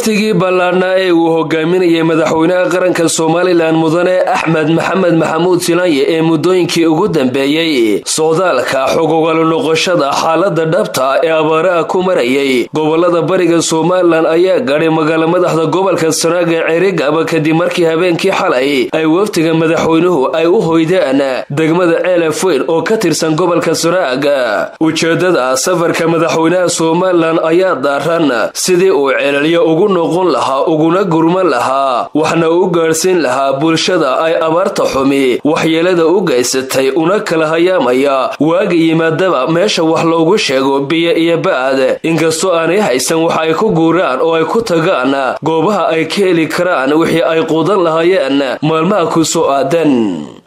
waftigii ballaadhnaa ee uu hogaaminayay madaxweynaha qaranka Soomaaliland mudane Axmed Maxamed Maxamuud Silaanye ee muddooyinkii ugu dambeeyay socdaalka xogogaal noqoshada xaaladda dhabta ee abaaraha ku marayay gobolada bariga Soomaaliland ayaa gaadhay magaalada madaxda gobolka Sanaag ee Cerigaba kadib markii habeenkii xalay ay waftiga madaxweynuhu ay u hoydeen degmada Ceelafweyn oo ka tirsan gobolka Sanaag. ujeedada safarka madaxweynaha Soomaaliland ayaa daaran sidii uu ceelaliyo ugu noqon lahaa uguna gurman lahaa waxna u gaarsiin lahaa bulshada ay abaarta xumi waxyeelada u geysatay una kala hayaamaya waagi yimaadaba meesha wax loogu sheego biyo iyo baad inkastoo aanay haysan wax ay ku guuraan oo ay ku tagaan goobaha ay ka heli karaan wixii ay quudan lahaayeen maalmaha ku soo aadan.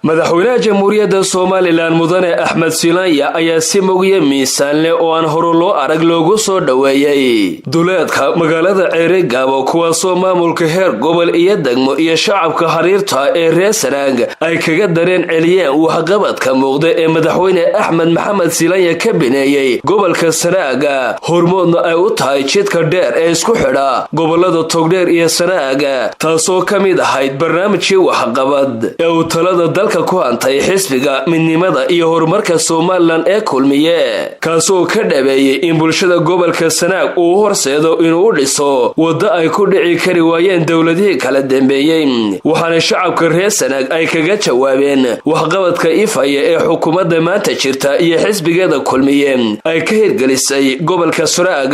madaxweynaha jamhuuriyadda Soomaaliland mudane Axmed Silaanye ayaa si mugyo miisaan leh oo aan hore loo arag loogu soo dhaweeyay duleedka magaalada Cerigaba kuwaasoo maamulka heer gobol iyo degmo iyo shacabka xariirta ee reer Sanaag ay kaga dareen celiyeen waxqabadka muuqda ee madaxweyne Axmed Maxamed Silaanye ka bineeyay gobolka Sanaag hormoodna ay u tahay jidka dheer ee isku xidha gobolada Togdheer iyo Sanaag taasoo ka mid ahayd barnaamijkii waxqabad ee uu talada dalka ku hantay xisbiga midnimada iyo horumarka Soomaaliland ee kulmiye kaasoo ka dhabeeyay in bulshada gobolka Sanaag uu horseedo inuu dhiso wada ay ku dhici kari waayeen dawladihii kala dambeeyay waxaana shacabka reer Sanaag ay kaga jawaabeen waxqabadka ifaya ee xukuumadda maanta jirta iyo xisbigeeda kulmiye ay ka hirgelisay gobolka Sanaag.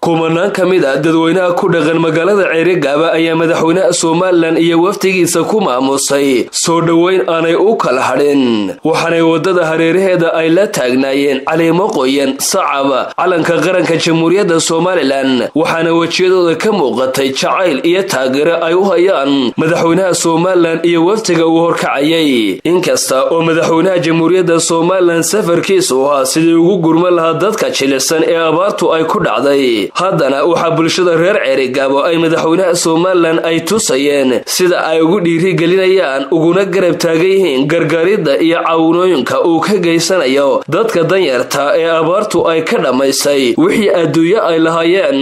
kumanaan kamid ah dadweynaha ku dhaqan magaalada Cerigaba ayaa madaxweynaha Soomaaliland iyo waftigiisa ku maamusay soo dhaweyn aanay u kala hadhin waxaanay wadada hareeraheeda ay la taagnaayeen caleemo qoyan sacab calanka qaranka jamhuuriyadda Soomaaliland waxaana wajiyadooda ka muuqatay jacayl iyo taageero ay u hayaan madaxweynaha Soomaaliland iyo waftiga uu horkacayay. inkasta oo madaxweynaha jamhuuriyadda Soomaaliland safarkiisu ahaa sidii ugu gurman lahaa dadka jilicsan ee abaartu ay ku dhacday haddana waxaa bulshada reer Cerigaba ay madaxweynaha Soomaaliland ay tusayeen sida ay ugu dhiirigelinayaan uguna garab taagan gargaaridda iyo caawinooyinka uu ka geysanayo dadka danyarta ee abaartu ay ka dhamaysay wixii adduunyo ay lahaayeen.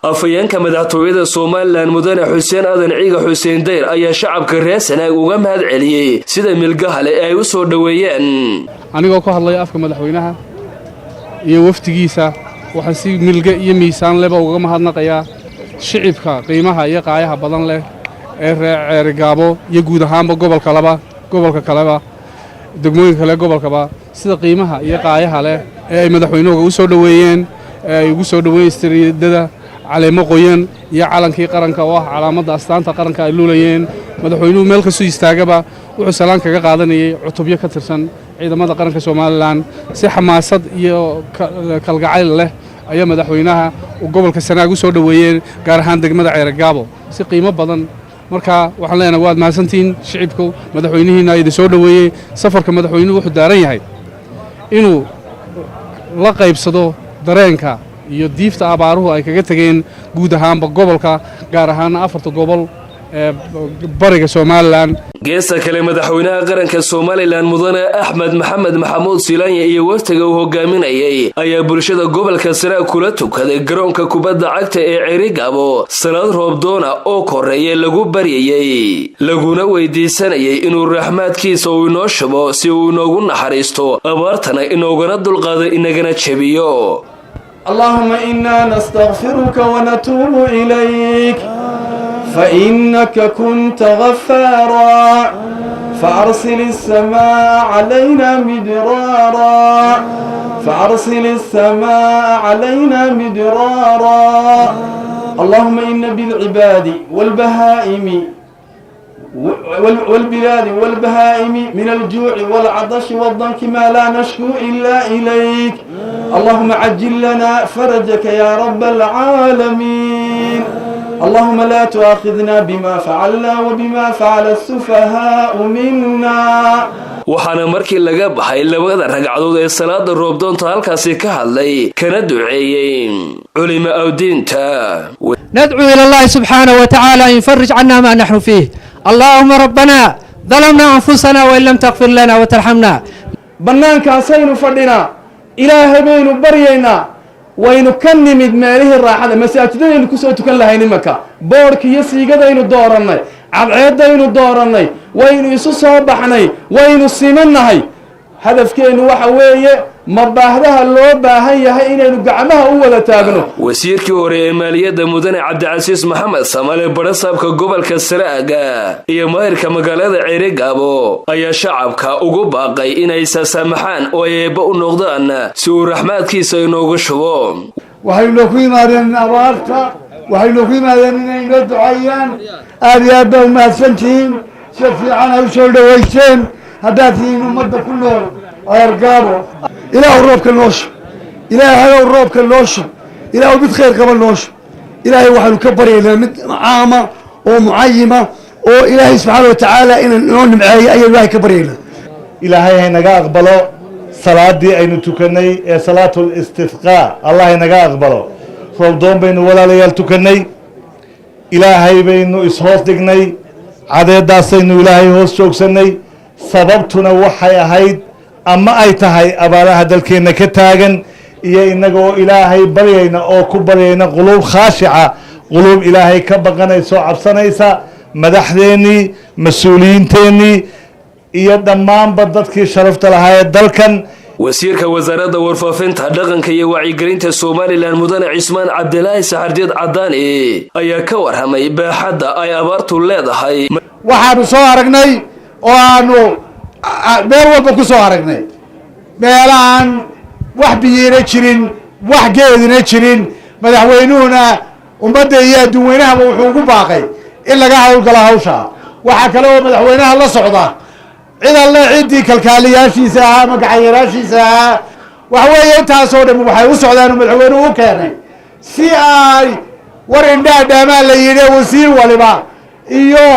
afayeenka madaxtooyada Soomaaliland mudane Xuseen Aadan Ciiga Xuseen Deyr ayaa shacabka reer Sanaag uga mahad celiyay sida milgaha leh ay u soo dhaweeyeen. anigoo ku hadlay afka madaxweynaha iyo waftigiisa waxaan si milga iyo miisaan leh uga mahadnaqayaa shicibka qiimaha iyo qaayaha badan leh ee reer Cerigaba iyo guud ahaanba gobolka kaleba degmooyinka kale gobolkaba sida qiimaha iyo qaayaha leh ee ay madaxweynuhu u soo dhaweeyeen ay ugu soo dhaweeyeen caleemo qoyan iyo calankii qaranka oo ah calaamadda astaanta qaranka ay luulayeen madaxweynuhu meel ka soo istaagaba wuxuu salaan kaga qaadanayay cutubyo ka tirsan ciidamada qaranka Soomaaliland si xamaasad iyo kalgacayl leh ayaa madaxweynaha gobolka Sanaag u soo dhaweeyeen gaar ahaan degmada Cerigaba si qiimo badan marka waxaan leenahay waad mahadsantiin shicibku madaxweynihiina ay soo dhaweeyay safarka madaxweynuhu wuxuu daaran yahay inuu la qaybsado dareenka iyo diifta abaaruhu ay kaga tageen guud ahaanba gobolka gaar ahaan afarta gobol ee bariga Soomaaliland. geesta kale madaxweynaha qaranka Soomaaliland mudane Axmed Maxamed Maxamuud Silaanye iyo waftiga uu hogaaminayay ayaa bulshada gobolka Sanaag kula tukaday garoonka kubadda cagta ee Cerigaba salaad roobdoona oo koreeyay lagu baryayay laguna weydiisanayay inuu raxmaadkiisa uu inoo shubo si uu inoogu naxariisto abaartana inoogana dulqaado inagana jabiyo. اللهم إنا نستغفرك ونتوب إليك فإنك كنت غفارا فأرسل السماء علينا مدرارا اللهم إن بالعباد والبهائم والبلاد والبهائم من الجوع والعطش والضنك ما لا نشكو إلا إليك. اللهم عجل لنا فرجك يا رب العالمين. اللهم لا تؤاخذنا بما فعلنا وبما فعل السفهاء منا. waxaana markii laga baxay labada ragcadood ee salaada roobdoonta halkaasi ka hadlay kana duceeyay culimo awdiinta. ندعو إلى الله سبحانه وتعالى أن يفرج عنا ما نحن فيه. اللهم ربنا ظلمنا أنفسنا وإن لم تغفر لنا وترحمنا. بنانكاسين فدنا إلهي بين برينا وين كنمد ماله الراحة مساجدين كسوت كلها هينمكا بورك يسيقدين دورناي عبعيدين دورناي وين يسوسها بحناي وين السيمناي هدفكين وحوية مباهدها اللو باهيها إنaynu gacmaha u wada taagno. wasiirkii hore ee maaliyadda mudane cabdicasiis maxamed samaale barasaabka gobolka Saraaga iyo maayirka magaalada Ceerigaabo ayaa shacabka ugu baaqay inay saamaxaan oo eeba u noqdaan si uu raxmaadkiisa inoogu shubo. waxaynu ku yimaadeen abaarta waxaynu ku yimaadeen inay noo duceeyaan aad iyo aad u mahadsantihiin si fiican ay u soo dhaweysteen haddaad tihiin ummadda ku nool Ceerigaabo. إله الروب كالنوش إله هذا الروب كالنوش إله بيت خير قبل نوش إلهي وحنا كبر إلى عامة ومعيمة وإلهي سبحانه وتعالى إن نون معي أي الله كبر إلى إلهي هنا أقبله صلاة دي أي نتكني صلاة الاستسقاء الله هنا أقبله رمضان بين ولا ليال تكني إلهي بين إسهاس دقني عدد داسين إلهي هوس شوكسني سببتنا وحي هيد ama ay tahay abaalaha dalkeena ka taagan iyo inagoo ilaahay baryayna oo ku baryayna quluub khaashica quluub ilaahay ka baqanayso cabsanaysa madaxdeeni mas'uuliyiinteeni iyo dhammaanba dadkii sharafta lahaa ee dalkan. wasiirka wasaaradda warfaafinta dhaqanka iyo wacyigelinta Soomaaliland mudane Cismaan Cabdilaahi Saxardiid Cadaani ayaa ka warramay baaxadda ay abaartu leedahay. waxaanu soo aragnay oo aanu meel walba ku soo aragnay meelaan wax biyeena jirin wax geedina jirin madaxweynuhuna ummadda iyo adduunweynahaba wuxuu ugu baaqay in laga hawlgalo hawsha. waxaa kale oo madaxweynaha la socda cid alle ciddii kalkaaliyaashiisa ahaa magacayaashiisa ahaa waxweeye intaasoo dhan waxay u socdaan madaxweynuhu u keenay si ay war indhaa dhaamaan la yidhi wasiir waliba iyo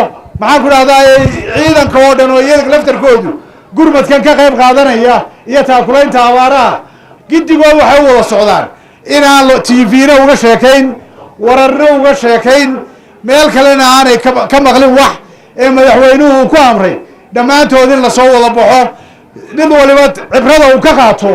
maxaan ku dhahdaa ciidanka oo dhan oo iyaga laftarkoodu gurmadkan ka qayb qaadanaya iyo taakulaynta abaaraha gidigood waxay u wada socdaan inaan TV-na uga sheekayn wararna uga sheekayn meel kalena aanay ka maqlin wax ee madaxweynuhu ku amray dhammaantood in la soo wada baxo mid waliba cibrada uu ka qaato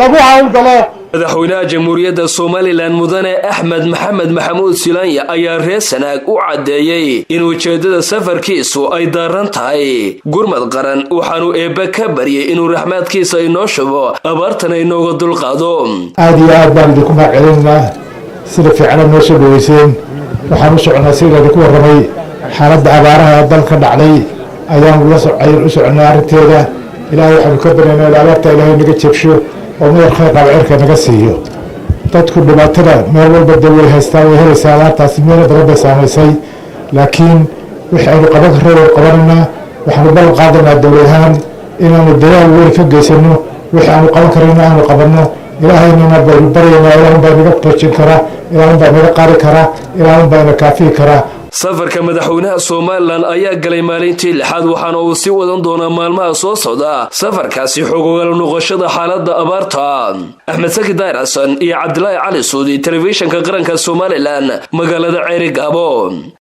lagu hawlgalo. madaxweynaha jamhuuriyadda Soomaaliland mudane Axmed Maxamed Maxamuud Silaanya ayaa reer Sanaag u cadeeyay in ujeedada safarkiisu ay daaran tahay gurmad qaran waxaanu eeba ka baryay inuu raxmaadkiisa inoo shubo abaartana inooga dulqaado. aad iyo aad baan idinku mahadcelinaa sida fiican noo soo dhaweyseen. waxaan u soconaa sida idinku warramay xaaladda abaaraha dalka dhacday ayaan u soconaa arrinteeda. ilaahay waxaanu ka baryaynaa in abaarta ilaahay naga jabsho oo meel khayr qaba cirka naga siiyo. dadku dhibaatada meel walba way haystaa way helaysaa abaartaasi meelo badan bay saamaysay laakiin wixii aynu qaban karro qabananaa waxaanu ballan qaadanaa dowlad ahaan inaanu dadaal weyn ka geysano wixii aanu qaban karayna aanu qabanno. ilaahaynana baynu baryaynaa ilaahan baa naga toojin karaa ilaahan baa naga qaadi karaa ilaahan baa na kaafiyi karaa. safarka madaxweynaha Soomaaliland ayaa galay maalintii 6aad waxaana uu sii wadan doonaa maalmaha soo socda safarkaasi xogogal noqoshada xaaladda abaarta. Axmed Saki Dairasan iyo Cabdilaahi Cali Suudi telefishinka qaranka Soomaaliland magaalada Ceerigaabo.